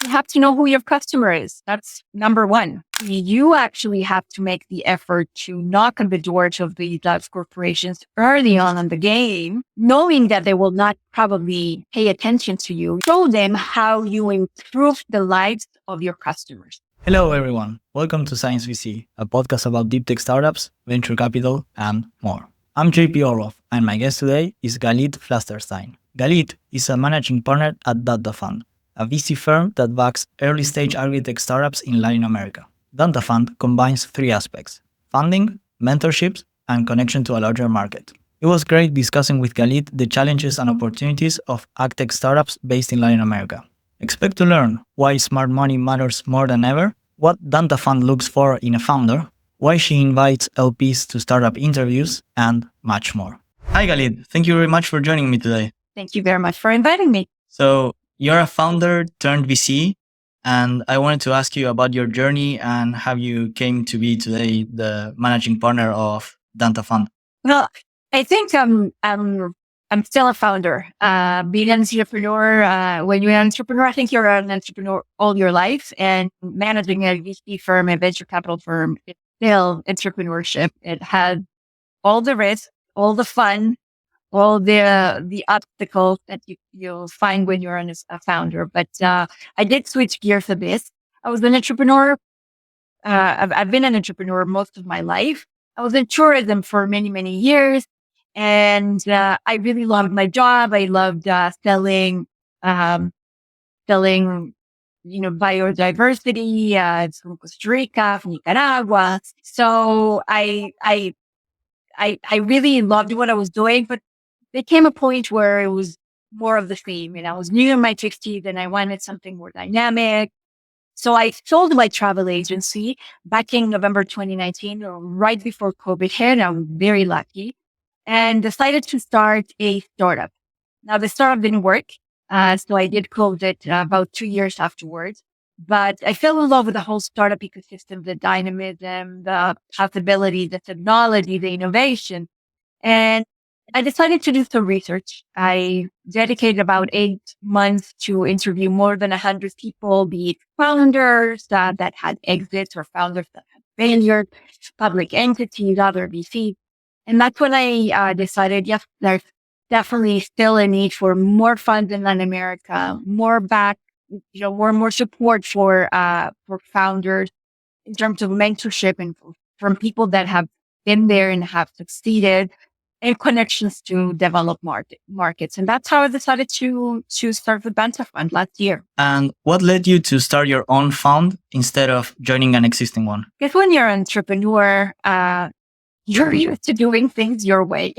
have to know who your customer is. That's number one. You actually have to make the effort to knock on the doors of these large corporations early on in the game, knowing that they will not probably pay attention to you. Show them how you improve the lives of your customers. Hello, everyone. Welcome to Science VC, a podcast about deep tech startups, venture capital, and more. I'm JP Orloff, and my guest today is Galit Flasterstein. Galit is a managing partner at Danta Fund, a VC firm that backs early-stage agri-tech startups in Latin America. Danta Fund combines three aspects: funding, mentorships, and connection to a larger market. It was great discussing with Galit the challenges and opportunities of agtech startups based in Latin America. Expect to learn why smart money matters more than ever, what Danta Fund looks for in a founder, why she invites LPs to startup interviews, and much more. Hi, Galit. Thank you very much for joining me today. Thank you very much for inviting me. So you're a founder turned VC, and I wanted to ask you about your journey and how you came to be today the managing partner of Danta Fund. Well, I think I'm still a founder. Being an entrepreneur, when you're an entrepreneur, I think you're an entrepreneur all your life, and managing a VC firm, a venture capital firm, is still entrepreneurship. It has all the risks, all the fun, all the obstacles that you'll find when you're a founder. But I did switch gears a bit. I was an entrepreneur. I've been an entrepreneur most of my life. I was in tourism for many, many years. And I really loved my job. I loved selling, biodiversity from Costa Rica, from Nicaragua. So I really loved what I was doing, but there came a point where it was more of the same. And I was new in my 60s and I wanted something more dynamic. So I sold my travel agency back in November 2019, right before COVID hit. I was very lucky. And decided to start a startup. Now, the startup didn't work, so I did close it about 2 years afterwards. But I fell in love with the whole startup ecosystem, the dynamism, the possibility, the technology, the innovation. And I decided to do some research. I dedicated about 8 months to interview more than 100 people, be it founders that had exits or founders that had failure, public entities, other VCs. And that's when I decided, yes, there's definitely still a need for more funds in Latin America, more support for founders in terms of mentorship and from people that have been there and have succeeded, and connections to develop markets. And that's how I decided to start the Danta Fund last year. And what led you to start your own fund instead of joining an existing one? Because when you're an entrepreneur, you're used to doing things your way.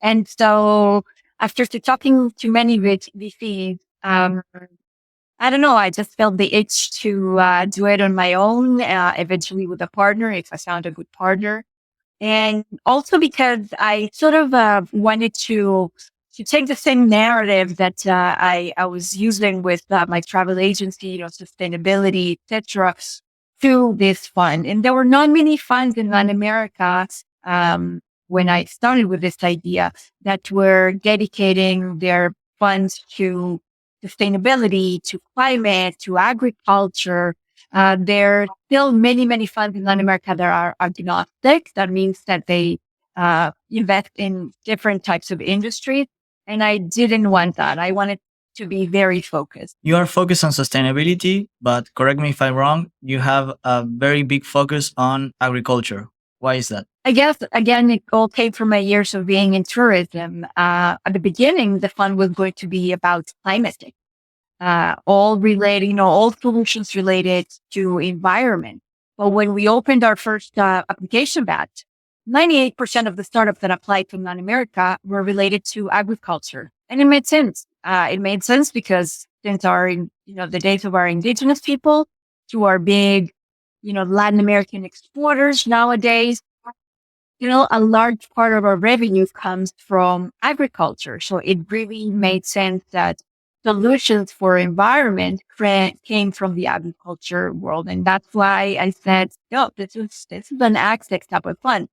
And so after talking to many VCs, I don't know, I just felt the itch to do it on my own, eventually with a partner, if I found a good partner. And also because I sort of wanted to take the same narrative that I was using with my travel agency, sustainability, etc., to this fund. And there were not many funds in Latin America when I started with this idea that were dedicating their funds to sustainability, to climate, to agriculture. There are still many, many funds in Latin America that are agnostic. That means that they invest in different types of industries. And I didn't want that. I wanted to be very focused. You are focused on sustainability, but correct me if I'm wrong, you have a very big focus on agriculture. Why is that? I guess, again, it all came from my years of being in tourism. At the beginning, the fund was going to be about climate change, all related, all solutions related to environment. But when we opened our first application batch, 98% of the startups that applied from Latin America were related to agriculture. And it made sense. It made sense because since the days of our indigenous people to our big, Latin American exporters nowadays, a large part of our revenue comes from agriculture. So it really made sense that solutions for environment came from the agriculture world. And that's why I said, this is an agtech type of fund.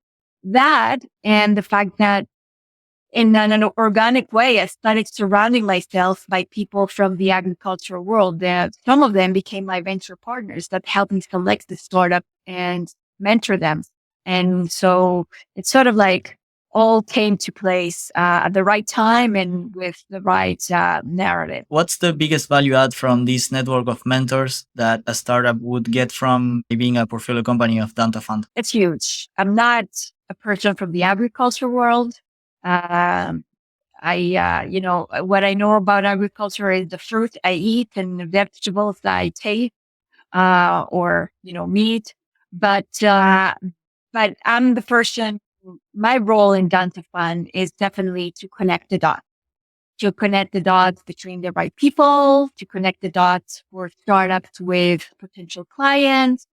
That and the fact that in an organic way, I started surrounding myself by people from the agricultural world. Some of them became my venture partners that helped me select the startup and mentor them. And so it's sort of like all came to place at the right time and with the right narrative. What's the biggest value add from this network of mentors that a startup would get from being a portfolio company of Danta Fund? It's huge. I'm not a person from the agriculture world. Um, what I know about agriculture is the fruit I eat and the vegetables that I take, or, meat. But I'm the person, my role in Danta Fund is definitely to connect the dots between the right people, to connect the dots for startups with potential clients.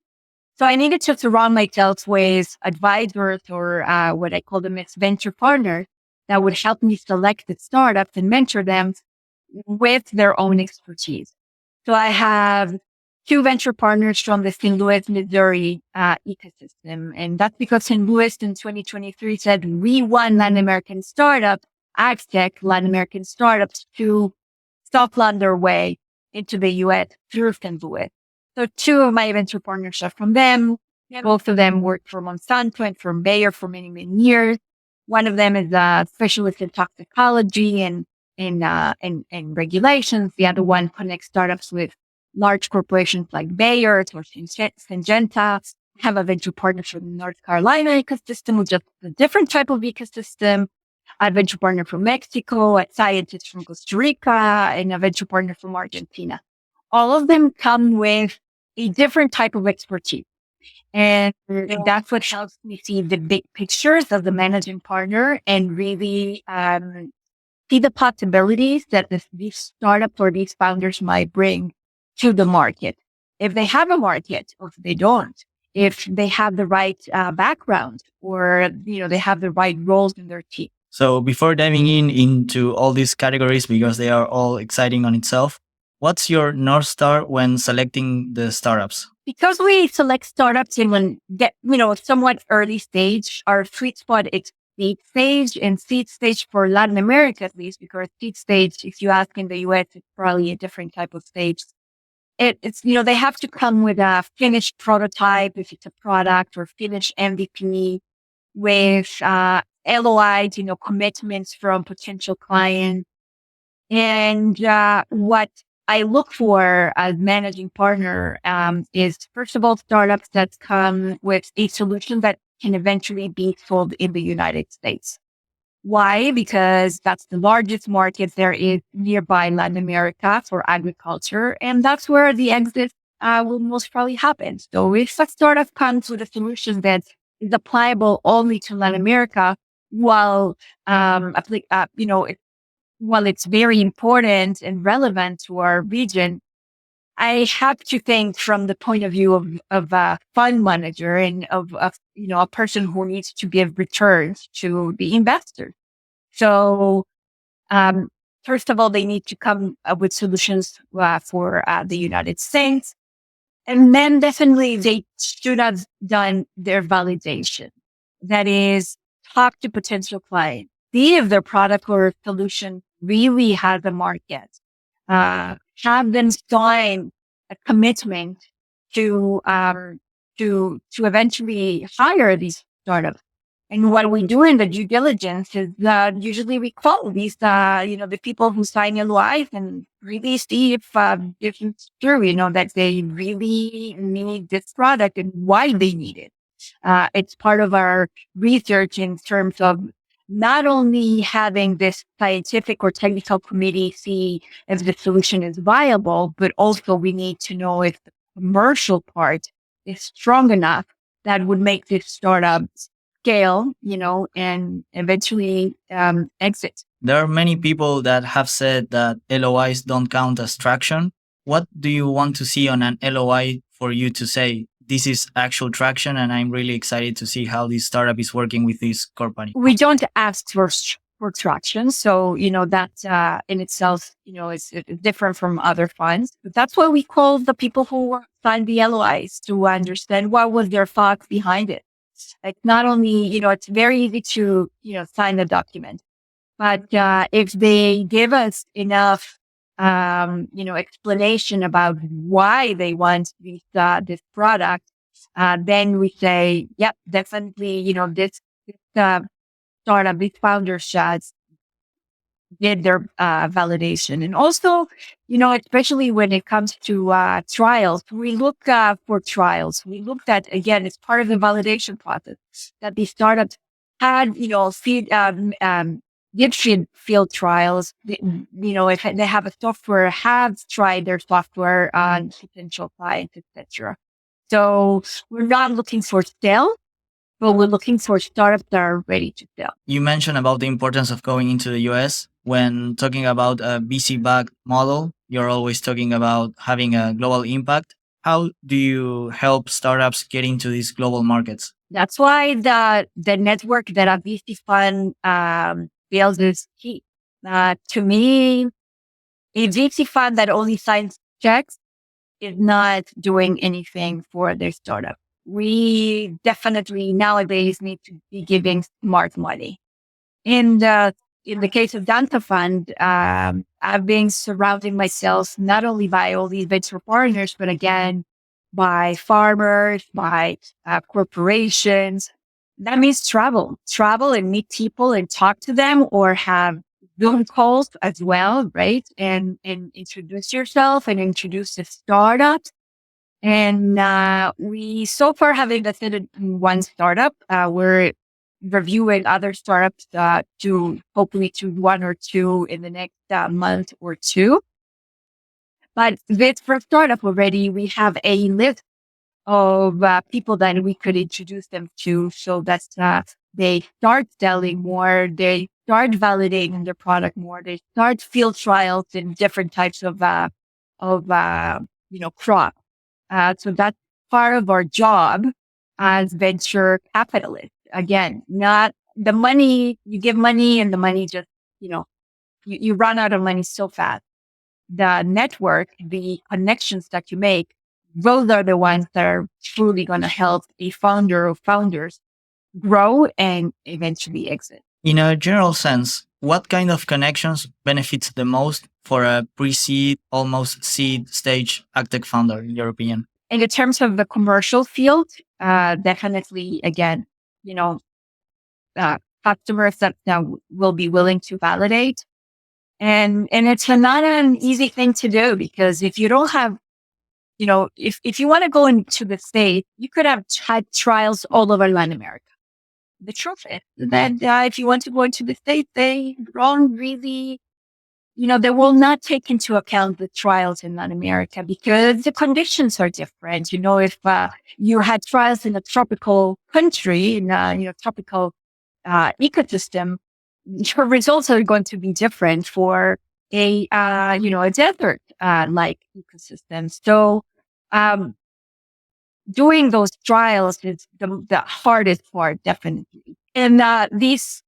So I needed to surround myself with advisors or what I call them as venture partners that would help me select the startups and mentor them with their own expertise. So I have two venture partners from the St. Louis, Missouri ecosystem. And that's because St. Louis in 2023 said we want Latin American startups, Agtech, Latin American startups to soft land their way into the US through St. Louis. So two of my venture partners are from them. Both of them worked for Monsanto and for Bayer for many, many years. One of them is a specialist in toxicology and regulations. The other one connects startups with large corporations like Bayer or Syngenta. I have a venture partner from the North Carolina ecosystem, which is a different type of ecosystem. A venture partner from Mexico, a scientist from Costa Rica, and a venture partner from Argentina. All of them come with a different type of expertise. And that's what helps me see the big pictures of the managing partner and really see the possibilities that these startups or these founders might bring to the market. If they have a market or if they don't, if they have the right background or, they have the right roles in their team. So before diving into all these categories, because they are all exciting on itself, what's your North Star when selecting the startups? Because we select startups in somewhat early stage, our sweet spot is seed stage, and seed stage for Latin America, at least, because seed stage, if you ask in the US, it's probably a different type of stage. It's, they have to come with a finished prototype if it's a product, or finished MVP with, LOIs, commitments from potential clients. And, what I look for as managing partner, is first of all, startups that come with a solution that can eventually be sold in the United States. Why? Because that's the largest market there is nearby Latin America for agriculture. And that's where the exit will most probably happen. So if a startup comes with a solution that is applicable only to Latin America, while, while it's very important and relevant to our region, I have to think from the point of view of a fund manager and of a person who needs to give returns to the investors. So, first of all, they need to come up with solutions for the United States. And then definitely they should have done their validation. That is, talk to potential clients, see if their product or solution really has a market. Have them sign a commitment to eventually hire these startups. And what we do in the due diligence is usually we call these, the people who sign LOIs and really see if it's true, that they really need this product and why they need it. It's part of our research in terms of not only having this scientific or technical committee see if the solution is viable, but also we need to know if the commercial part is strong enough that would make this startup scale, and eventually exit. There are many people that have said that LOIs don't count as traction. What do you want to see on an LOI for you to say, this is actual traction and I'm really excited to see how this startup is working with this company? We don't ask for traction. So, that in itself, is different from other funds. But that's why we call the people who signed the LOIs to understand what was their thoughts behind it. Like not only, it's very easy to, sign the document. But if they give us enough, explanation about why they want this product, then we say, yep, definitely, this startup, these founders did their validation. And also, especially when it comes to trials, we look for trials. We looked at, again, it's part of the validation process that these startups had, did field trials. If they have a software, have tried their software on potential clients, etc. So we're not looking for sale, but we're looking for startups that are ready to sell. You mentioned about the importance of going into the US. When talking about a VC-backed model, you're always talking about having a global impact. How do you help startups get into these global markets? That's why the network that a VC fund builds is key. To me, a VC fund that only signs checks is not doing anything for their startup. We definitely nowadays need to be giving smart money. In the case of Danta Fund, I've been surrounding myself not only by all these venture partners, but again, by farmers, by corporations. That means travel and meet people and talk to them, or have Zoom calls as well, right? And introduce yourself and introduce the startup. And we so far have invested in one startup. We're reviewing other startups to hopefully to one or two in the next month or two. But with for startup already, we have a list of people that we could introduce them to, so that they start selling more, they start validating their product more, they start field trials in different types of crop. So that's part of our job as venture capitalists. Again, not the money, you give money and the money just, you run out of money so fast. The network, the connections that you make, those are the ones that are truly going to help a founder or founders grow and eventually exit. In a general sense, what kind of connections benefits the most for a pre-seed, almost seed stage agtech founder, in your opinion? In the terms of the commercial field, definitely, again, customers that will be willing to validate. And it's not an easy thing to do, because if you don't have, if you want to go into the States, you could have had trials all over Latin America. The truth is that if you want to go into the States, they don't really, they will not take into account the trials in Latin America, because the conditions are different. If you had trials in a tropical country, in a tropical ecosystem, your results are going to be different for a desert like ecosystem. So doing those trials is the hardest part, definitely. And these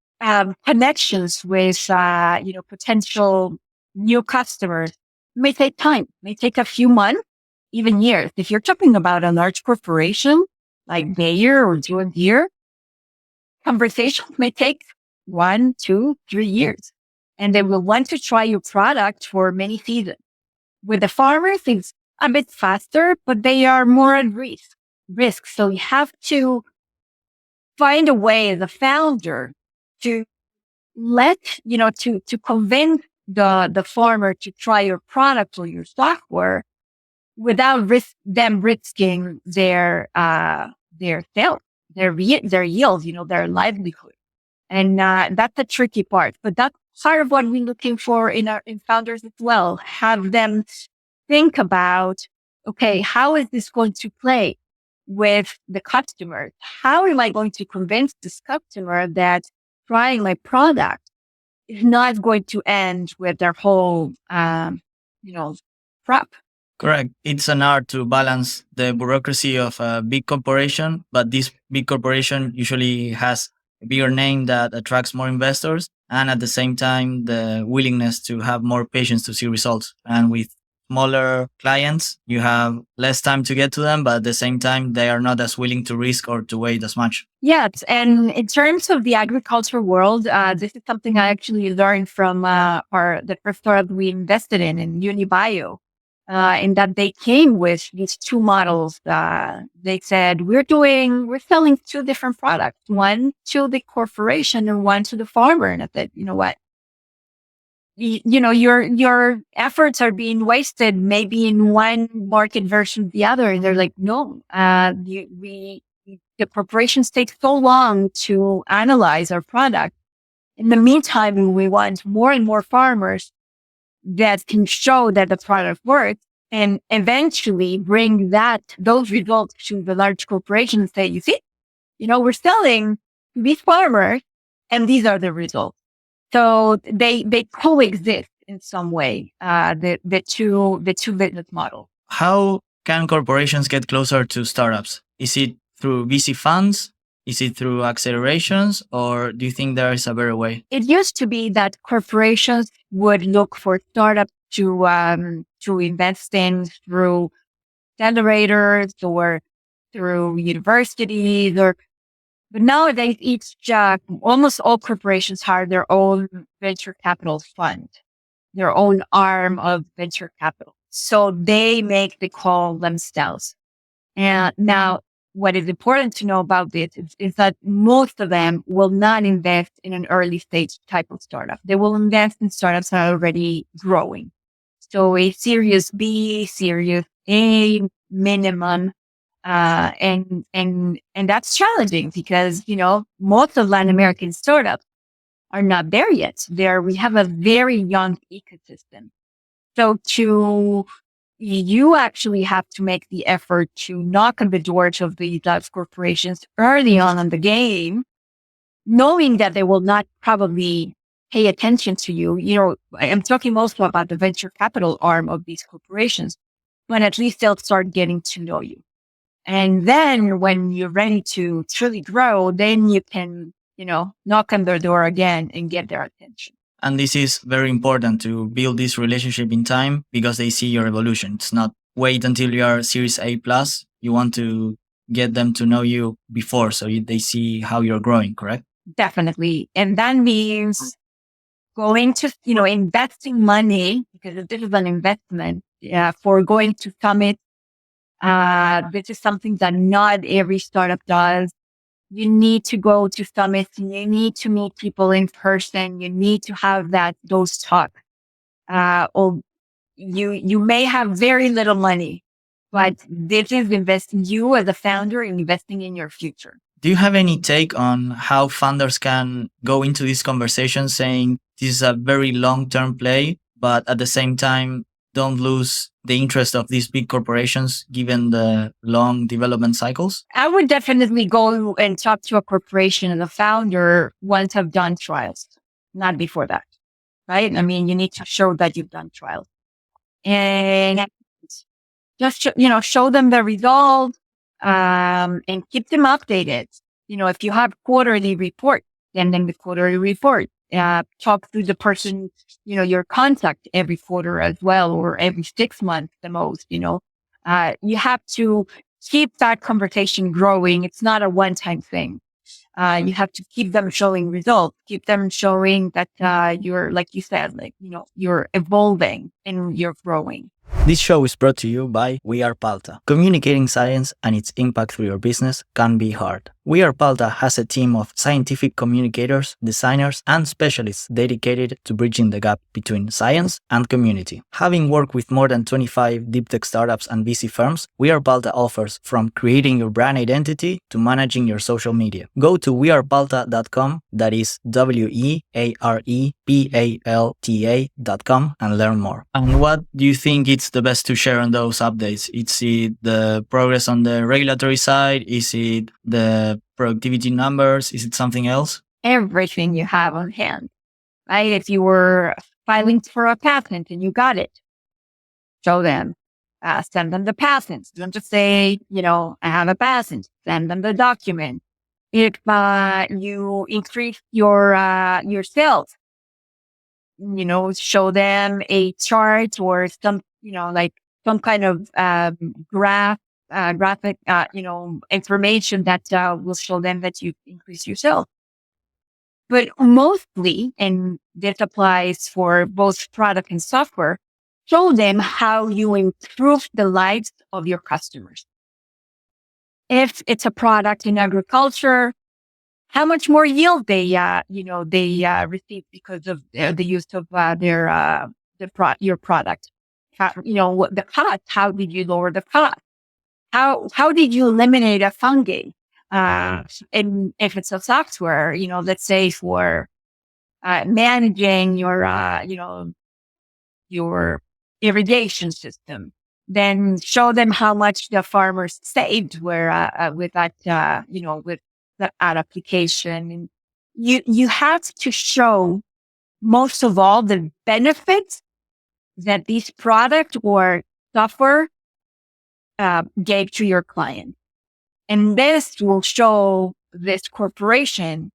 connections with potential new customers may take time, may take a few months, even years. If you're talking about a large corporation like Bayer or John Deere, conversations may take 1, 2, 3 years, and they will want to try your product for many seasons. With the farmers, it's a bit faster, but they are more at risk. So you have to find a way as a founder to to convince the farmer to try your product or your software without them risking their sales, their yield, their livelihood. And that's the tricky part. But that's part of what we're looking for in founders as well. Have them think about, okay, how is this going to play with the customer? How am I going to convince this customer that trying my product is not going to end with their whole, crop? Correct. It's an art to balance the bureaucracy of a big corporation, but this big corporation usually has a bigger name that attracts more investors, and at the same time, the willingness to have more patience to see results. And with smaller clients, you have less time to get to them, but at the same time, they are not as willing to risk or to wait as much. Yes, and in terms of the agriculture world, this is something I actually learned from the first startup we invested in Unibio. In that they came with these two models. They said we're selling two different products, one to the corporation and one to the farmer. And I said, you know what? Your efforts are being wasted maybe in one market versus the other. And they're like, no, the corporations take so long to analyze our product. In the meantime, we want more and more farmers that can show that the product works and eventually bring those results to the large corporations and say, you see, we're selling to these farmers and these are the results. So they coexist in some way, the two business models. How can corporations get closer to startups? Is it through VC funds? Is it through accelerations? Or do you think there is a better way? It used to be that corporations would look for startups to invest in through accelerators or through universities but nowadays almost all corporations have their own venture capital fund, their own arm of venture capital. So they make the call themselves. And now what is important to know about this is that most of them will not invest in an early stage type of startup. They will invest in startups that are already growing. So a Series B, Series A minimum. And that's challenging because, most of Latin American startups are not there yet. We have a very young ecosystem. So you actually have to make the effort to knock on the doors of these large corporations early on in the game, knowing that they will not probably pay attention to you. I'm talking mostly about the venture capital arm of these corporations, when at least they'll start getting to know you. And then when you're ready to truly grow, then you can, knock on their door again and get their attention. And this is very important to build this relationship in time because they see your evolution. It's not wait until you are Series A plus. You want to get them to know you before so they see how you're growing, correct? Definitely. And that means going to, investing money, because this is an investment, for going to summit. This is something that not every startup does. You need to go to summits. You need to meet people in person. You need to have those talks. Or you may have very little money, but this is investing you as a founder, investing in your future. Do you have any take on how funders can go into this conversation saying this is a very long-term play, but at the same time, don't lose the interest of these big corporations given the long development cycles? I would definitely go and talk to a corporation and a founder once I've done trials, not before that, right? I mean, you need to show that you've done trials and just, show them the result, and keep them updated. If you have quarterly report, send them the quarterly report. Talk to the person, your contact every quarter as well, or every 6 months the most, you have to keep that conversation growing. It's not a one-time thing. You have to keep them showing results, keep them showing that, you're, like you said, you're evolving and you're growing. This show is brought to you by We Are Palta. Communicating science and its impact through your business can be hard. We Are Palta has a team of scientific communicators, designers, and specialists dedicated to bridging the gap between science and community. Having worked with more than 25 deep tech startups and VC firms, We Are Palta offers from creating your brand identity to managing your social media. Go to wearepalta.com, that is wearepalta.com, and learn more. And what do you think it's the best to share on those updates? Is it the progress on the regulatory side? Is it the productivity numbers? Is it something else? Everything you have on hand, right? If you were filing for a patent and you got it, show them, send them the patent. Don't just say, I have a patent, send them the document. If you increase your sales, show them a chart or like some kind of graphic, information that will show them that you increase your sales. But mostly, and this applies for both product and software, show them how you improve the lives of your customers. If it's a product in agriculture, how much more yield they receive because of the use of your product. What the cost? How did you lower the cost? How did you eliminate a fungi? And if it's a software, let's say for managing your irrigation system, then show them how much the farmers saved with that, with that application. And you have to show most of all the benefits that this product or software gave to your client. And this will show this corporation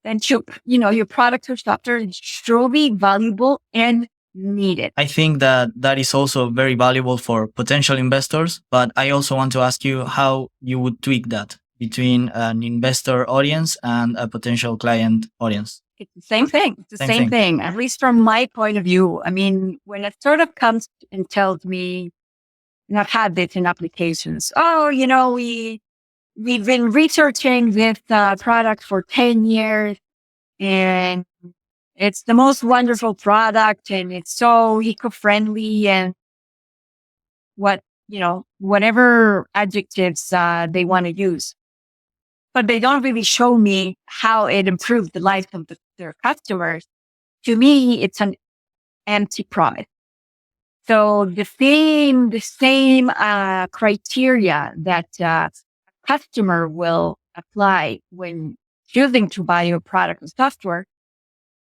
that your product or software is truly valuable and needed. I think that is also very valuable for potential investors, but I also want to ask you how you would tweak that between an investor audience and a potential client audience. It's the same thing. It's the same thing, at least from my point of view. I mean, when a startup comes and tells me, and I've had this in applications, we've been researching this product for 10 years and it's the most wonderful product and it's so eco-friendly and whatever adjectives they want to use. But they don't really show me how it improved the life of their customers. To me, it's an empty promise. So the same criteria that a customer will apply when choosing to buy your product or software,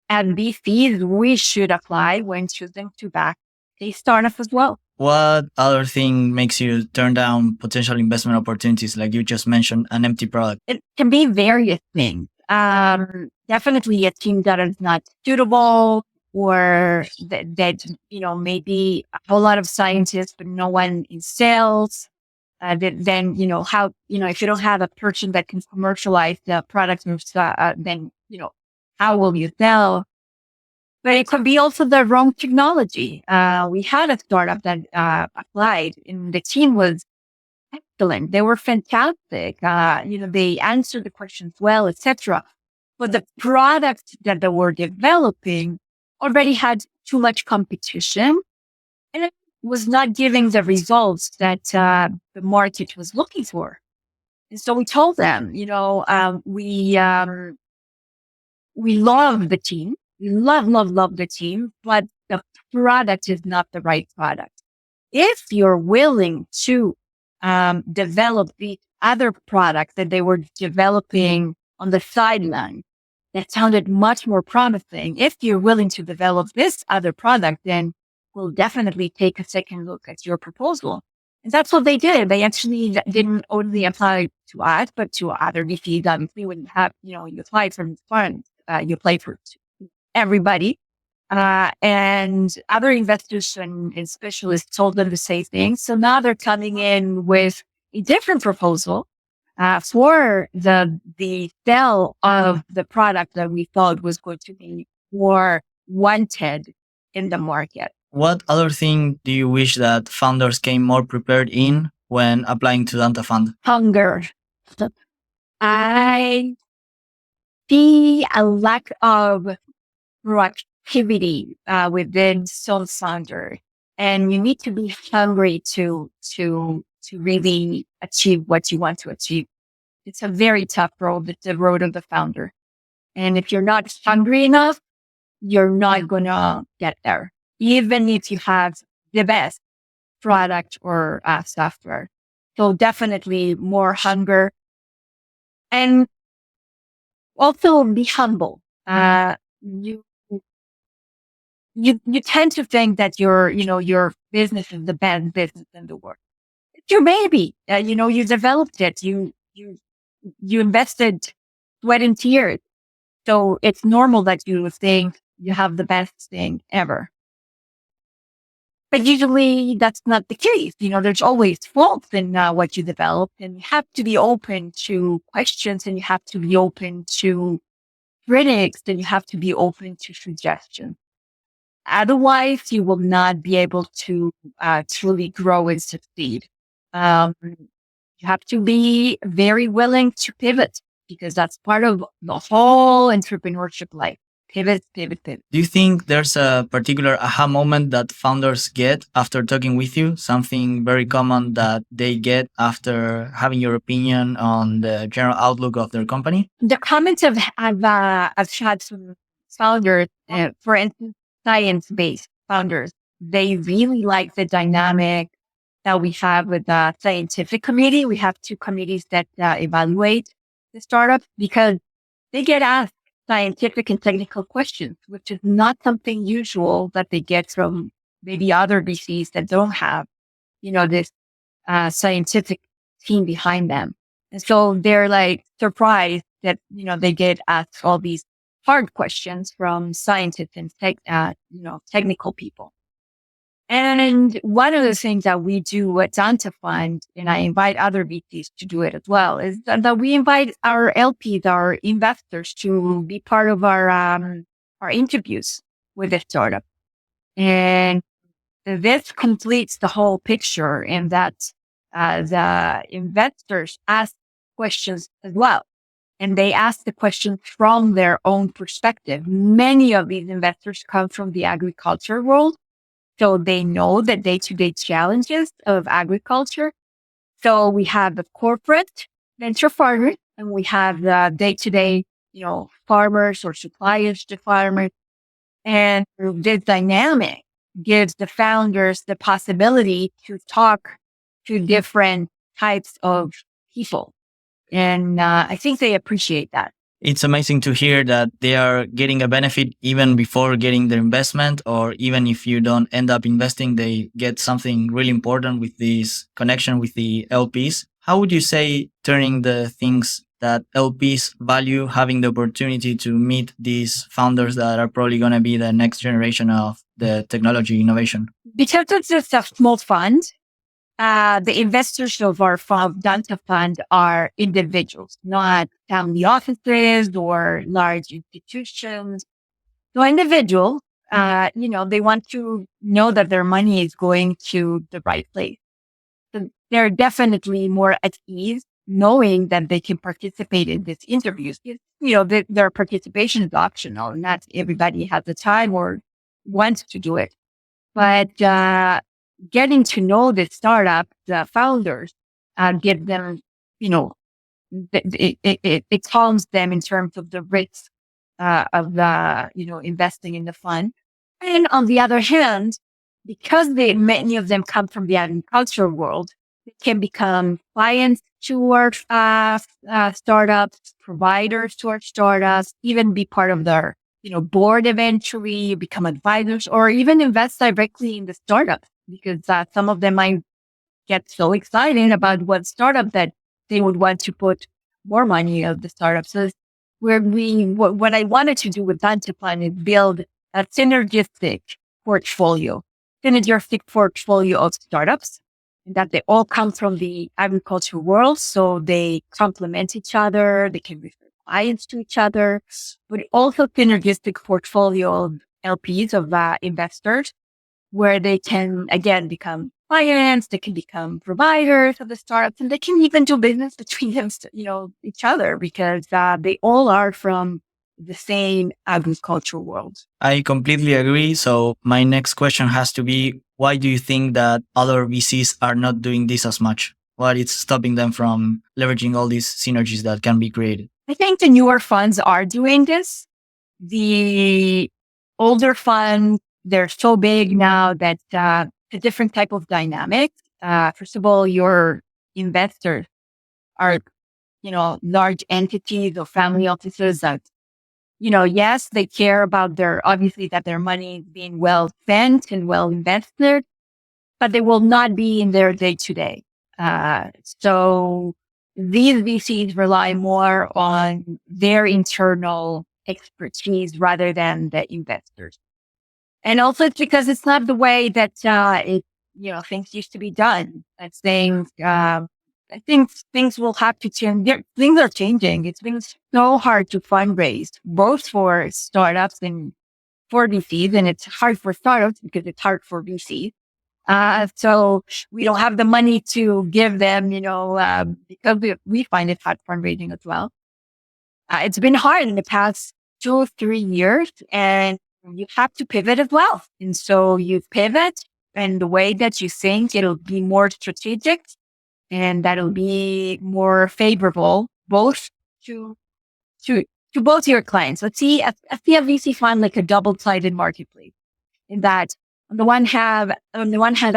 and these fees we should apply when choosing to back a startup as well. What other thing makes you turn down potential investment opportunities? Like you just mentioned, an empty product. It can be various things. Definitely a team that is not suitable, or that maybe a whole lot of scientists, but no one in sales. Then if you don't have a person that can commercialize the product, then how will you sell? But it could be also the wrong technology. We had a startup that applied, and the team was excellent. They were fantastic. They answered the questions well, etc. But the product that they were developing already had too much competition, and it was not giving the results that the market was looking for. And so we told them, we love the team. We love the team, but the product is not the right product. If you're willing to develop the other product that they were developing on the sideline that sounded much more promising, if you're willing to develop this other product, then we'll definitely take a second look at your proposal. And that's what they did. They actually didn't only apply to us, but to other VCs. Obviously, when you have, you apply for funds, you apply for everybody. And other investors and specialists told them the same thing. So now they're coming in with a different proposal for the sale of the product that we thought was going to be more wanted in the market. What other thing do you wish that founders came more prepared in when applying to Danta Fund? Hunger. I see a lack of proactivity within some founder, and you need to be hungry to really achieve what you want to achieve. It's a very tough road. It's the road of the founder, and if you're not hungry enough, you're not gonna get there, even if you have the best product or software. So definitely more hunger, and also be humble. You tend to think that your business is the best business in the world. It's your baby. You developed it. You invested sweat and tears. So it's normal that you think you have the best thing ever. But usually that's not the case. There's always faults in what you develop, and you have to be open to questions, and you have to be open to critics, and you have to be open to suggestions. Otherwise, you will not be able to truly grow and succeed. You have to be very willing to pivot, because that's part of the whole entrepreneurship life. Pivot, pivot, pivot. Do you think there's a particular aha moment that founders get after talking with you? Something very common that they get after having your opinion on the general outlook of their company? The comments I've had from founders, for instance, science-based founders, they really like the dynamic that we have with the scientific committee. We have two committees that evaluate the startup, because they get asked scientific and technical questions, which is not something usual that they get from maybe other VCs that don't have, this scientific team behind them. And so they're like surprised that, they get asked all these hard questions from scientists and technical people. And one of the things that we do at Danta Fund, and I invite other VCs to do it as well, is that we invite our LPs, our investors, to be part of our interviews with the startup. And this completes the whole picture, in that the investors ask questions as well. And they ask the questions from their own perspective. Many of these investors come from the agriculture world, so they know the day-to-day challenges of agriculture. So we have the corporate venture farmers, and we have the day-to-day, farmers or suppliers to farmers. And this dynamic gives the founders the possibility to talk to different types of people. And I think they appreciate that. It's amazing to hear that they are getting a benefit even before getting their investment, or even if you don't end up investing, they get something really important with this connection with the LPs. How would you say turning the things that LPs value, having the opportunity to meet these founders that are probably going to be the next generation of the technology innovation? Because it's just a small fund, the investors of our fund, Danta Fund, are individuals, not family offices or large institutions. So individual, they want to know that their money is going to the right place. So they're definitely more at ease knowing that they can participate in these interviews. Their participation is optional. Not everybody has the time or wants to do it. But getting to know the startup, the founders, give them, it calms them in terms of the risk of investing in the fund. And on the other hand, because many of them come from the agricultural world, they can become clients to our startups, providers to our startups, even be part of their board eventually, become advisors, or even invest directly in the startup, because some of them might get so excited about one startup that they would want to put more money of the startup. So what I wanted to do with Danta Fund is build a synergistic portfolio of startups, and that they all come from the agriculture world. So they complement each other. They can refer clients to each other, but also synergistic portfolio of LPs, of investors, where they can, again, become clients, they can become providers of the startups, and they can even do business between them, each other, because they all are from the same agricultural world. I completely agree. So my next question has to be, why do you think that other VCs are not doing this as much? What is stopping them from leveraging all these synergies that can be created? I think the newer funds are doing this. The older funds, they're so big now that a different type of dynamic. First of all, your investors are, large entities or family offices that, yes, they care about obviously that their money is being well spent and well invested, but they will not be in their day to day. So these VCs rely more on their internal expertise rather than the investors. And also it's because it's not the way that, things used to be done. I think things will have to change. Things are changing. It's been so hard to fundraise, both for startups and for VCs. And it's hard for startups because it's hard for VCs. So we don't have the money to give them, because we find it hard fundraising as well. It's been hard in the past 2 or 3 years, and you have to pivot as well. And so you pivot, and the way that you think, it'll be more strategic, and that'll be more favorable both to to to both your clients. I see a VC fund like a double-sided marketplace. In that, on the one hand,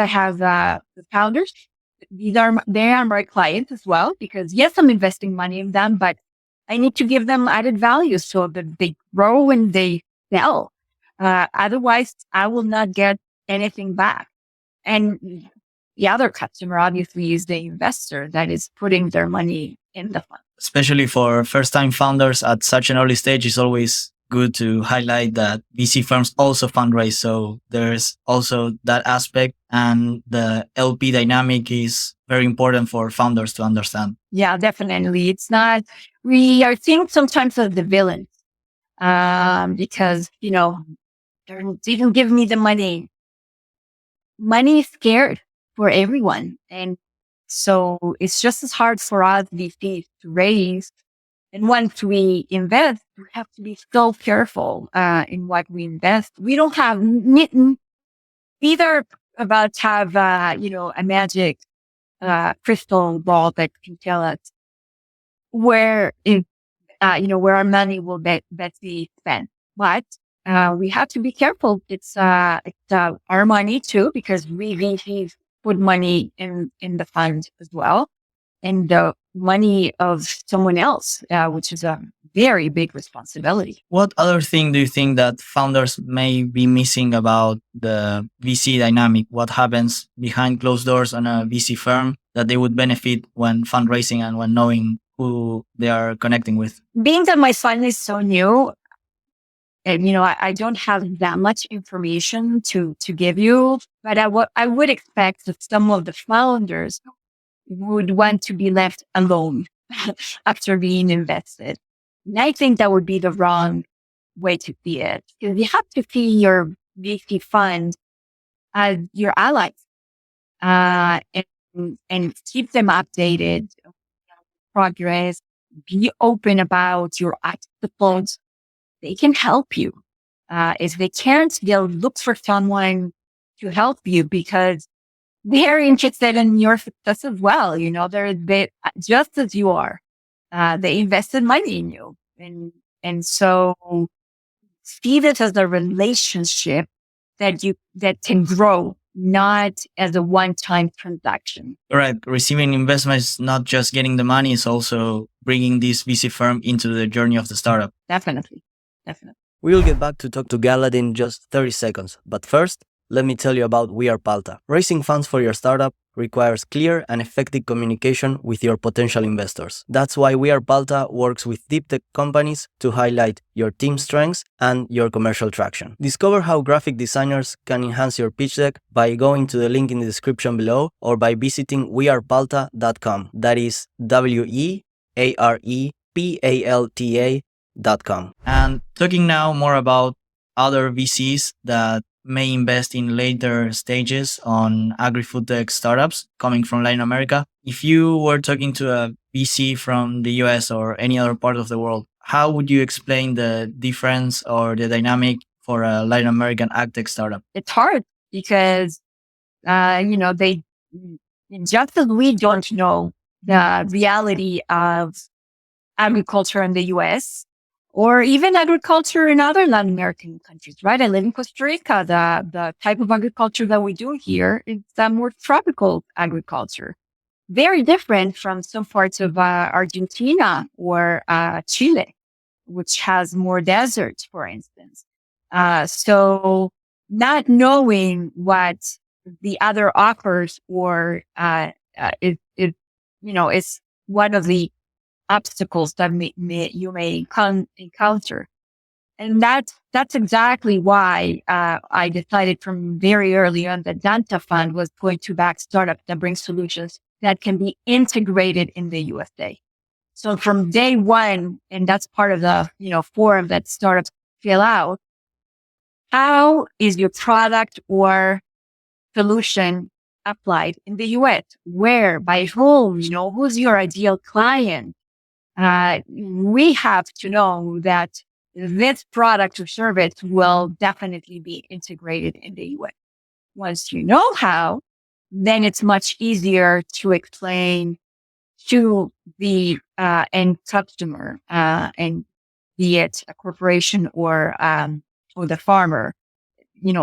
I have the founders. They are my clients as well, because yes, I'm investing money in them, but I need to give them added value so that they grow and they sell. Otherwise, I will not get anything back. And the other customer obviously is the investor that is putting their money in the fund. Especially for first-time founders at such an early stage, it's always good to highlight that VC firms also fundraise. So there's also that aspect, and the LP dynamic is very important for founders to understand. Yeah, definitely. It's not, we are seen sometimes as the villains, because, they don't give me the money. Money is scared for everyone. And so it's just as hard for us VCs to raise. And once we invest, we have to be so careful in what we invest. We don't have either about to have a magic crystal ball that can tell us where where our money will be spent. But we have to be careful. It's our money too, because we VCs put money in the fund as well, and the money of someone else, which is a very big responsibility. What other thing do you think that founders may be missing about the VC dynamic? What happens behind closed doors on a VC firm that they would benefit when fundraising and when knowing who they are connecting with? Being that my fund is so new, and I don't have that much information to give you, but I would expect that some of the founders would want to be left alone after being invested. And I think that would be the wrong way to see it, because you have to see your VC fund as your allies, and keep them updated, progress, be open about your obstacles. They can help you. If they can't, they'll look for someone to help you, because they're interested in your success as well. They just as you are. They invested money in you, and so see this as a relationship that can grow, not as a one-time transaction. Right. Receiving investment is not just getting the money; it's also bringing this VC firm into the journey of the startup. Definitely. We will get back to talk to Galit in just 30 seconds, but first, let me tell you about We Are Palta. Raising funds for your startup requires clear and effective communication with your potential investors. That's why We Are Palta works with deep tech companies to highlight your team strengths and your commercial traction. Discover how graphic designers can enhance your pitch deck by going to the link in the description below, or by visiting wearepalta.com. That is wearepalta.com. And talking now more about other VCs that may invest in later stages on agri-food tech startups coming from Latin America. If you were talking to a VC from the US or any other part of the world, how would you explain the difference or the dynamic for a Latin American agtech startup? It's hard because, they, just as we don't know the reality of agriculture in the US, or even agriculture in other Latin American countries, right? I live in Costa Rica. The type of agriculture that we do here is more tropical agriculture. Very different from some parts of Argentina or Chile, which has more desert, for instance. So not knowing what the other offers or is one of the obstacles that you may encounter. And that's exactly why I decided from very early on that Danta Fund was going to back startups that bring solutions that can be integrated in the USA. So from day one, and that's part of the form that startups fill out, how is your product or solution applied in the US? Where, by whom, who's your ideal client? We have to know that this product or service will definitely be integrated in the US. Once you know how, then it's much easier to explain to the end customer, and be it a corporation or the farmer,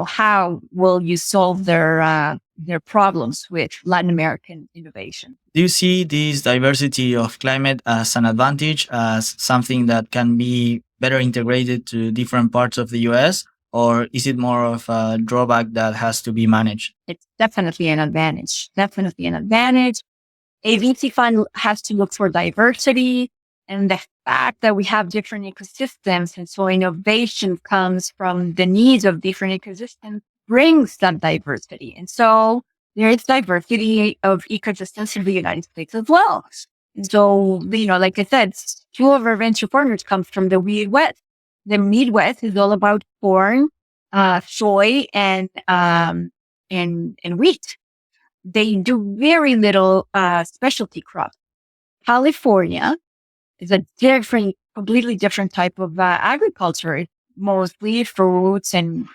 how will you solve their problems with Latin American innovation? Do you see this diversity of climate as an advantage, as something that can be better integrated to different parts of the US? Or is it more of a drawback that has to be managed? It's definitely an advantage. Definitely an advantage. A VC fund has to look for diversity and the fact that we have different ecosystems. And so innovation comes from the needs of different ecosystems, brings that diversity. And so there is diversity of ecosystems in the United States as well. And so, like I said, two of our venture partners come from the Midwest. The Midwest is all about corn, soy, and wheat. They do very little specialty crops. California is a completely different type of agriculture. It's mostly fruits and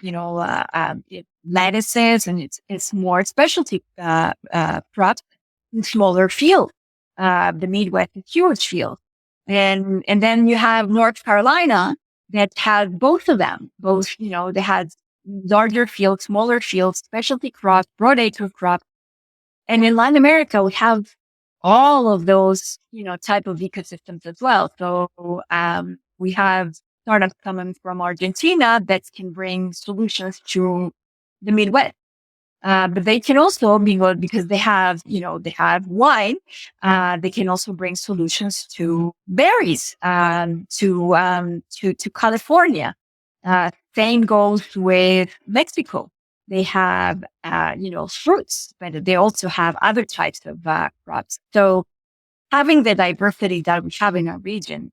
lettuces, and it's more specialty crops in smaller fields. The Midwest is huge field, and then you have North Carolina that has both of them. Both, they had larger fields, smaller fields, specialty crops, broadacre crops. And in Latin America, we have all of those, type of ecosystems as well. So we have startups coming from Argentina that can bring solutions to the Midwest. But they can also be good because they have wine. They can also bring solutions to berries, to California. Same goes with Mexico. They have, fruits, but they also have other types of crops. So having the diversity that we have in our region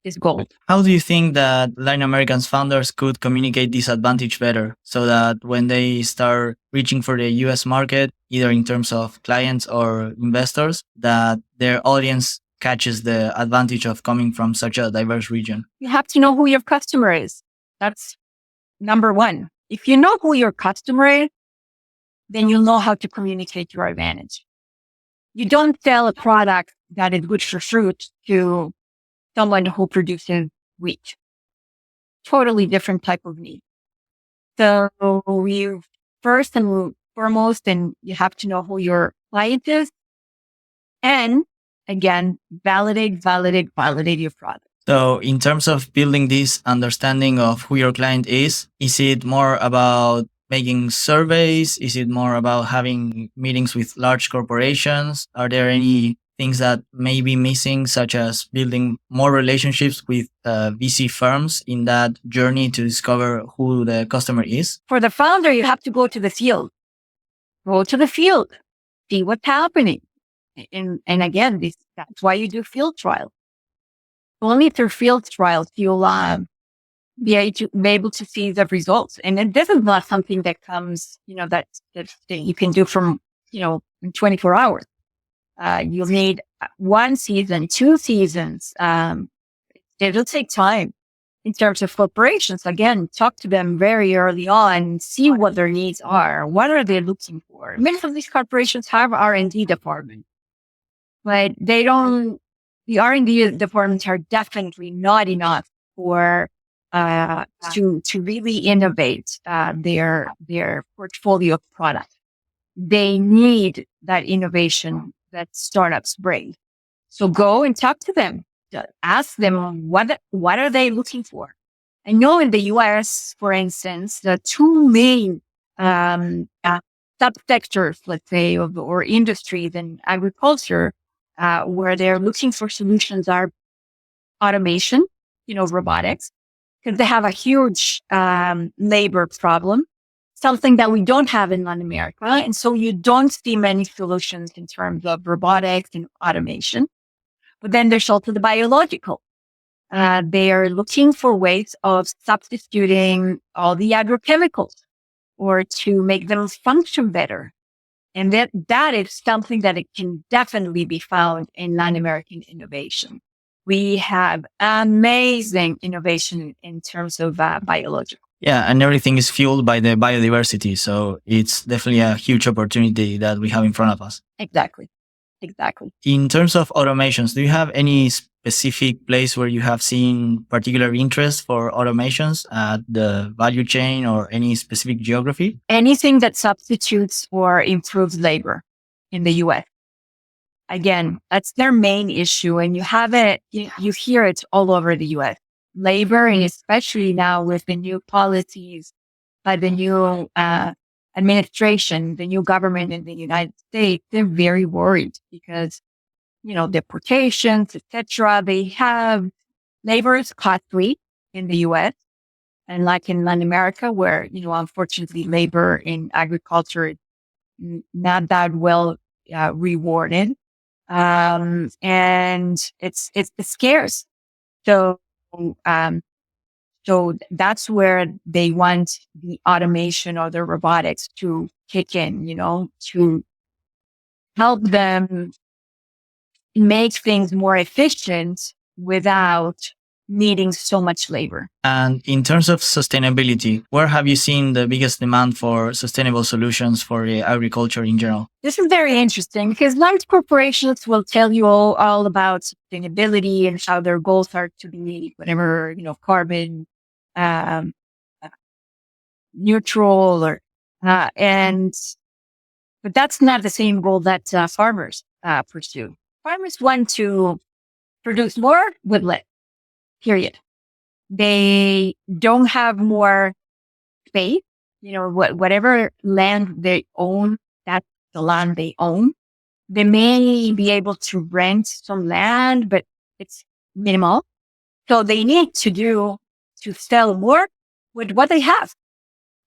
is gold. How do you think that Latin American founders could communicate this advantage better so that when they start reaching for the US market, either in terms of clients or investors, that their audience catches the advantage of coming from such a diverse region? You have to know who your customer is. That's number one. If you know who your customer is, then you'll know how to communicate your advantage. You don't sell a product that is good for fruit to someone who produces wheat. Totally different type of need. So you first and foremost, and you have to know who your client is. And again, validate your product. So in terms of building this understanding of who your client is it more about making surveys? Is it more about having meetings with large corporations? Are there any things that may be missing, such as building more relationships with VC firms in that journey to discover who the customer is? For the founder, you have to go to the field. Go to the field. See what's happening. And again, that's why you do field trials. Only through field trials you'll be able to see the results. And this is not something that comes, that you can do from, in 24 hours. You'll need 1 season, 2 seasons. It'll take time. In terms of corporations, again, talk to them very early on, see what their needs are. What are they looking for? Many of these corporations have R&D department, but the R&D departments are definitely not enough for to really innovate their portfolio of products. They need that innovation that startups bring. So go and talk to them. Ask them what are they looking for. I know in the US, for instance, the two main subsectors, let's say, or industries in agriculture, where they're looking for solutions are automation, robotics, because they have a huge labor problem, something that we don't have in Latin America. And so you don't see many solutions in terms of robotics and automation. But then there's also the biological. They are looking for ways of substituting all the agrochemicals or to make them function better. And that is something that it can definitely be found in Latin American innovation. We have amazing innovation in terms of biological. Yeah, and everything is fueled by the biodiversity. So it's definitely a huge opportunity that we have in front of us. Exactly. In terms of automations, do you have any specific place where you have seen particular interest for automations at the value chain or any specific geography? Anything that substitutes or improves labor in the US. Again, that's their main issue. And you have it, you hear it all over the US. Labor, and especially now with the new policies by the new administration, the new government in the United States, they're very worried because, deportations, etc. They have labor is costly in the US. And like in Latin America, where, unfortunately, labor in agriculture is not that well rewarded. And it's scarce. So that's where they want the automation or the robotics to kick in, to help them make things more efficient without needing so much labor. And in terms of sustainability, where have you seen the biggest demand for sustainable solutions for agriculture in general? This is very interesting because large corporations will tell you all about sustainability and how their goals are to be whatever, carbon neutral but that's not the same goal that farmers pursue. Farmers want to produce more with less. Period. They don't have more space. Whatever land they own, that's the land they own. They may be able to rent some land, but it's minimal. So they need to sell more with what they have.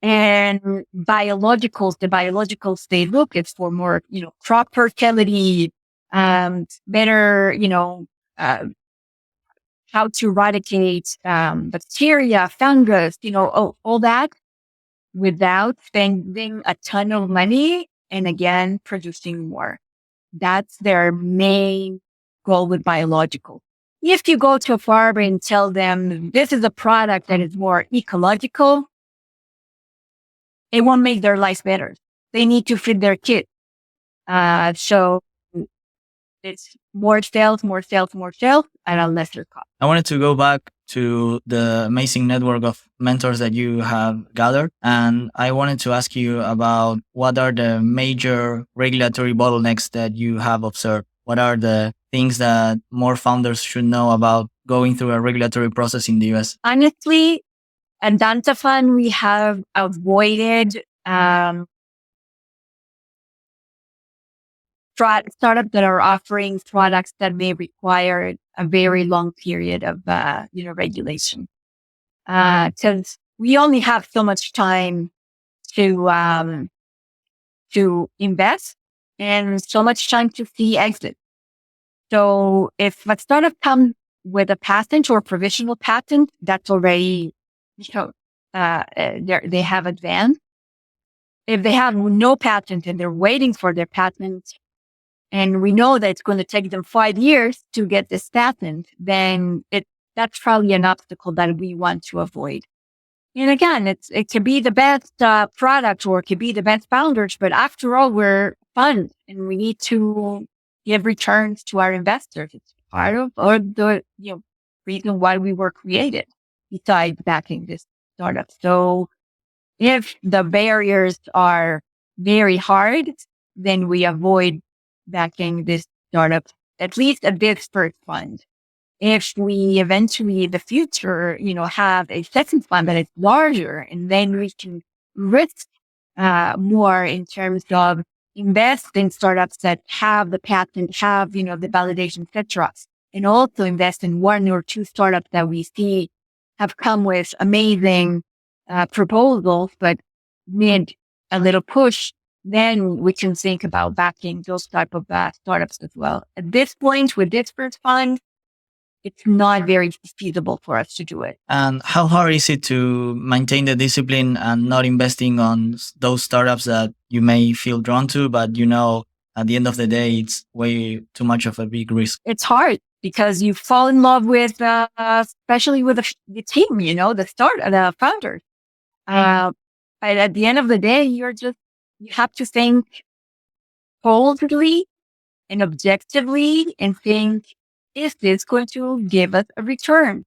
And the biologicals they look is for more, crop fertility, better, how to eradicate bacteria, fungus, all that without spending a ton of money and again, producing more. That's their main goal with biological. If you go to a farm and tell them this is a product that is more ecological, it won't make their life better. They need to feed their kids. So it's more sales, at a lesser cost. I wanted to go back to the amazing network of mentors that you have gathered. And I wanted to ask you about what are the major regulatory bottlenecks that you have observed? What are the things that more founders should know about going through a regulatory process in the US? Honestly, at Danta Fund, we have avoided startups that are offering products that may require a very long period of, regulation. Because we only have so much time to invest and so much time to see exit. So if a startup comes with a patent or provisional patent, that's already, they have advanced. If they have no patent and they're waiting for their patent, and we know that it's going to take them 5 years to get this patent, then that's probably an obstacle that we want to avoid. And again, it could be the best product or it could be the best founders, but after all, we're fund and we need to give returns to our investors. It's part of the reason why we were created, besides backing this startup. So if the barriers are very hard, then we avoid backing this startup, at least at this first fund. If we eventually in the future, have a second fund that is larger, and then we can risk more in terms of invest in startups that have the patent, have, the validation, etc. And also invest in 1 or 2 startups that we see have come with amazing proposals, but need a little push, then we can think about backing those type of startups as well. At this point, with this first fund, it's not very feasible for us to do it. And how hard is it to maintain the discipline and not investing on those startups that you may feel drawn to, but at the end of the day, it's way too much of a big risk? It's hard because you fall in love with, especially with the team, the founders. But at the end of the day, you have to think coldly and objectively and think, is this going to give us a return?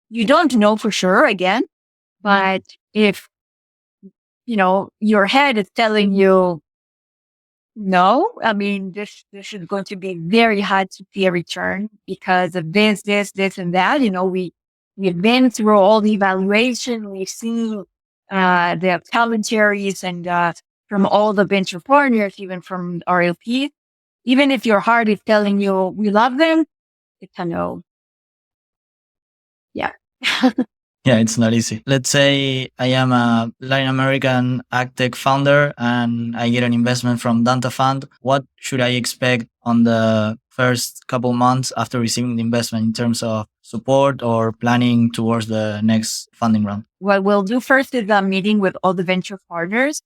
You don't know for sure again, but if, your head is telling you, no, I mean, this is going to be very hard to see a return because of this, and that. We've been through all the evaluation. We've seen the commentaries and from all the venture partners, even from RLPs. Even if your heart is telling you we love them, it's a no. Yeah. Yeah, it's not easy. Let's say I am a Latin American Agtech founder and I get an investment from Danta Fund. What should I expect on the first couple months after receiving the investment in terms of support or planning towards the next funding round? What we'll do first is a meeting with all the venture partners,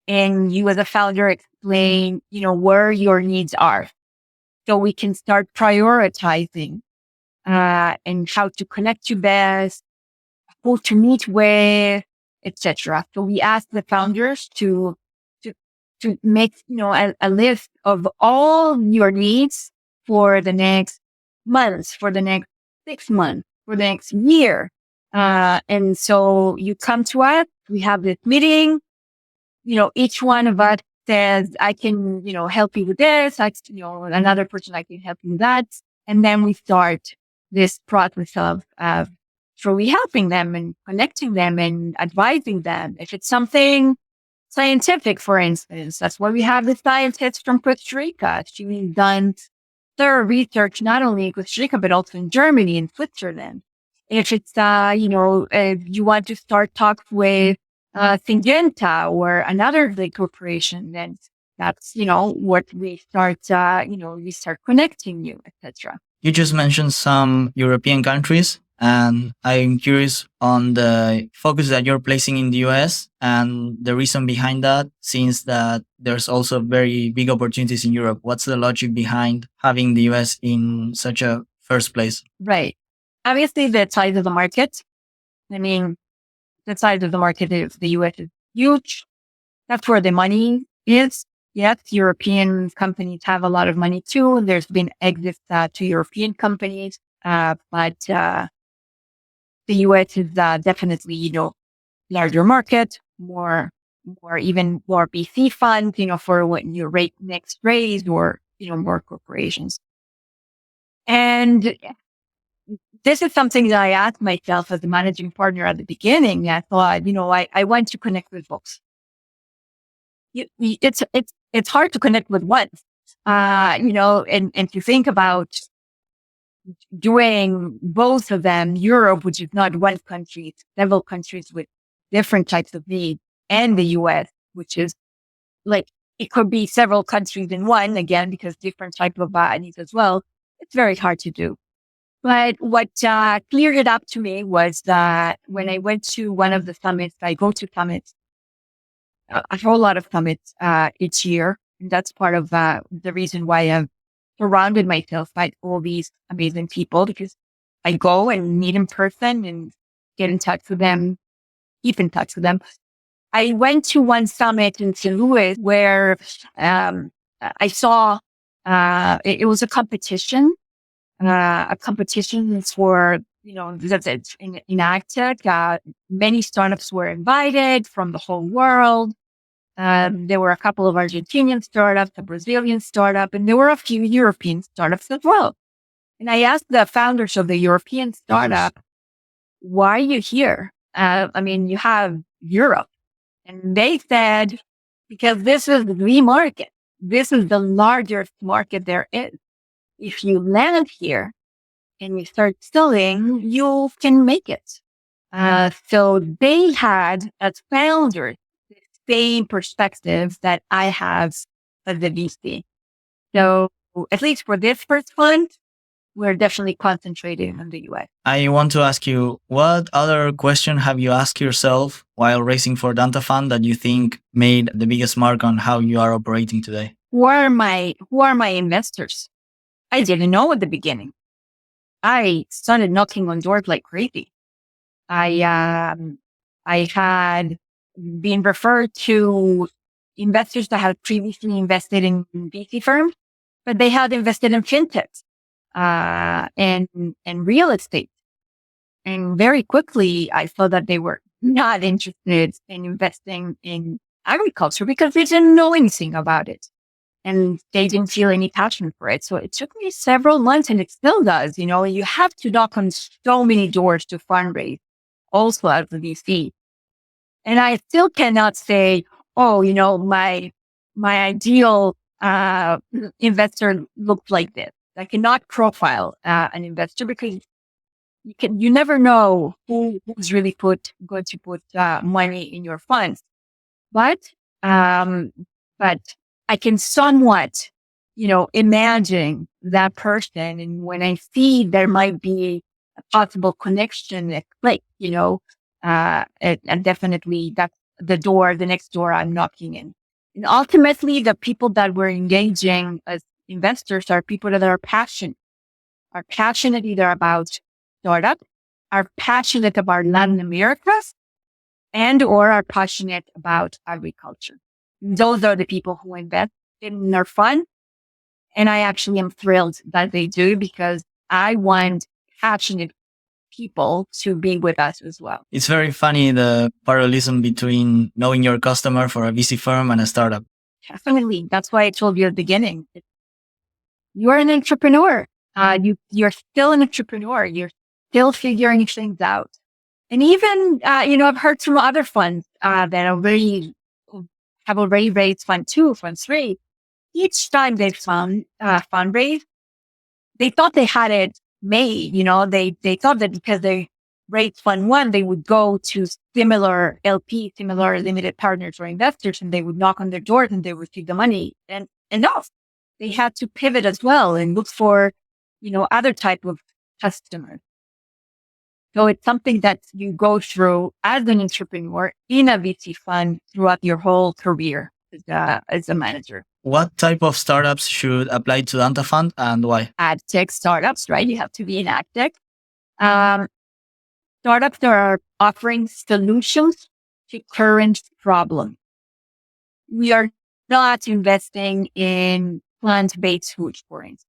and you as a founder explain, where your needs are, so we can start prioritizing and how to connect you best, who to meet with, etc. So we ask the founders to make, a list of all your needs for the next months, for the next 6 months, for the next year. And so you come to us, we have this meeting, each one of us says, I can, help you with this. Another person, I can help you with that. And then we start this process of truly helping them and connecting them and advising them. If it's something scientific, for instance, that's why we have the scientist from Costa Rica. She's done thorough research, not only in Costa Rica, but also in Germany and Switzerland. If it's, if you want to start talks with Syngenta or another big corporation, then that's, what we start, we start connecting you, etc. You just mentioned some European countries, and I'm curious on the focus that you're placing in the US and the reason behind that, since that there's also very big opportunities in Europe. What's the logic behind having the US in such a first place? Right. Obviously, the size of the market. I mean, the size of the market is the US is huge. That's where the money is. Yes, European companies have a lot of money too. There's been exits to European companies, but the US is definitely, larger market, more VC funds, for when you next raise or, more corporations. And this is something that I asked myself as a managing partner at the beginning. I thought, I want to connect with folks. It's hard to connect with one, and to think about doing both of them, Europe, which is not one country, it's several countries with different types of needs, and the US, which is like, it could be several countries in one, again, because different type of needs as well. It's very hard to do. But what cleared it up to me was that when I went to one of the summits, I go to summits, a whole lot of summits each year. And that's part of the reason why I've surrounded myself by all these amazing people, because I go and meet in person and get in touch with them, keep in touch with them. I went to one summit in St. Louis where I saw it was a competition for, in agtech. Many startups were invited from the whole world. There were a couple of Argentinian startups, a Brazilian startup, and there were a few European startups as well. And I asked the founders of the European startup, why are you here? You have Europe. And they said, because this is the market. This is the largest market there is. If you land here, and you start selling, you can make it. So they had, as founders, the same perspective that I have as a VC. So at least for this first fund, we're definitely concentrating on the US. I want to ask you, what other question have you asked yourself while raising for Danta Fund that you think made the biggest mark on how you are operating today? Who are my investors? I didn't know at the beginning. I started knocking on doors like crazy. I had been referred to investors that had previously invested in VC firms, but they had invested in fintechs, and real estate. And very quickly, I saw that they were not interested in investing in agriculture because they didn't know anything about it. And they didn't feel any passion for it. So it took me several months, and it still does. You have to knock on so many doors to fundraise, also as a VC. And I still cannot say, oh, my ideal investor looked like this. I cannot profile an investor because you never know who's really going to put money in your funds. But I can somewhat, imagine that person. And when I see there might be a possible connection at play, and definitely that's the next door I'm knocking in. And ultimately, the people that we're engaging as investors are people that are passionate either about startup, are passionate about Latin America, and or are passionate about agriculture. Those are the people who invest in our fund. And I actually am thrilled that they do, because I want passionate people to be with us as well. It's very funny, the parallelism between knowing your customer for a VC firm and a startup. Definitely. That's why I told you at the beginning. You're an entrepreneur. You're still an entrepreneur. You're still figuring things out. And even, I've heard from other funds that have already raised fund 2, fund 3. Each time they fundraise, they thought they had it made. They thought that because they raised fund 1, they would go to similar LP, similar limited partners or investors, and they would knock on their doors and they would receive the money. And no, they had to pivot as well and look for, other type of customers. So it's something that you go through as an entrepreneur in a VC fund throughout your whole career as a manager. What type of startups should apply to Danta Fund and why? Agtech startups, right? You have to be in Agtech. Startups that are offering solutions to current problems. We are not investing in plant-based food, for instance.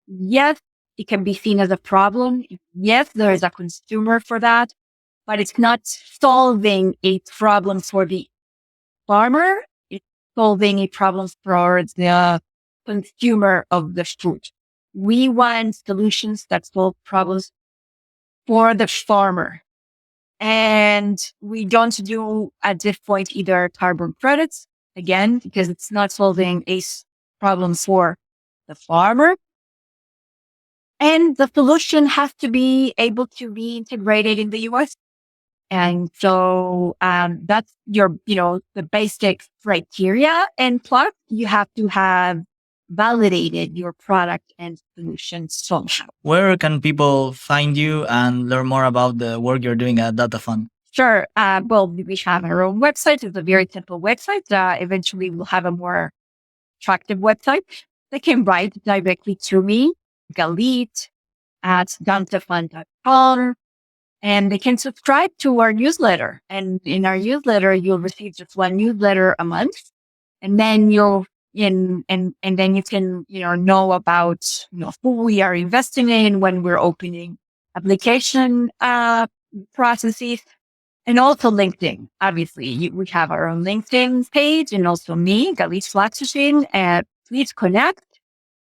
Yes, it can be seen as a problem. Yes, there is a consumer for that, but it's not solving a problem for the farmer. It's solving a problem for the consumer of the food. We want solutions that solve problems for the farmer. And we don't do at this point either carbon credits, again, because it's not solving a problem for the farmer. And the solution has to be able to be integrated in the US. And so that's the basic criteria. And plus, you have to have validated your product and solution somehow. Where can people find you and learn more about the work you're doing at Danta Fund? Sure. Well, we have our own website. It's a very simple website. Eventually, we'll have a more attractive website. They can write directly to me, Galit at dantafund.com, and they can subscribe to our newsletter. And in our newsletter, you'll receive just one newsletter a month, and then and then you can know about who we are investing in, when we're opening application processes, and also LinkedIn. Obviously, we have our own LinkedIn page, and also me, Galit Flasterstein. Please connect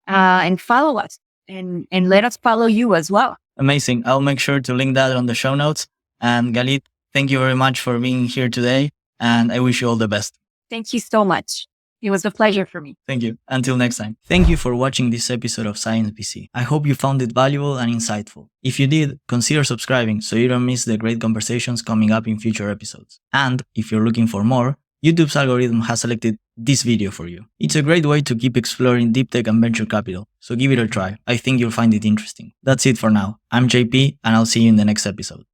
and follow us, and let us follow you as well. Amazing. I'll make sure to link that on the show notes. And Galit, thank you very much for being here today, and I wish you all the best. Thank you so much. It was a pleasure for me. Thank you. Until next time. Thank you for watching this episode of Science VC. I hope you found it valuable and insightful. If you did, consider subscribing so you don't miss the great conversations coming up in future episodes. And if you're looking for more, YouTube's algorithm has selected this video for you. It's a great way to keep exploring deep tech and venture capital, so give it a try. I think you'll find it interesting. That's it for now. I'm JP, and I'll see you in the next episode.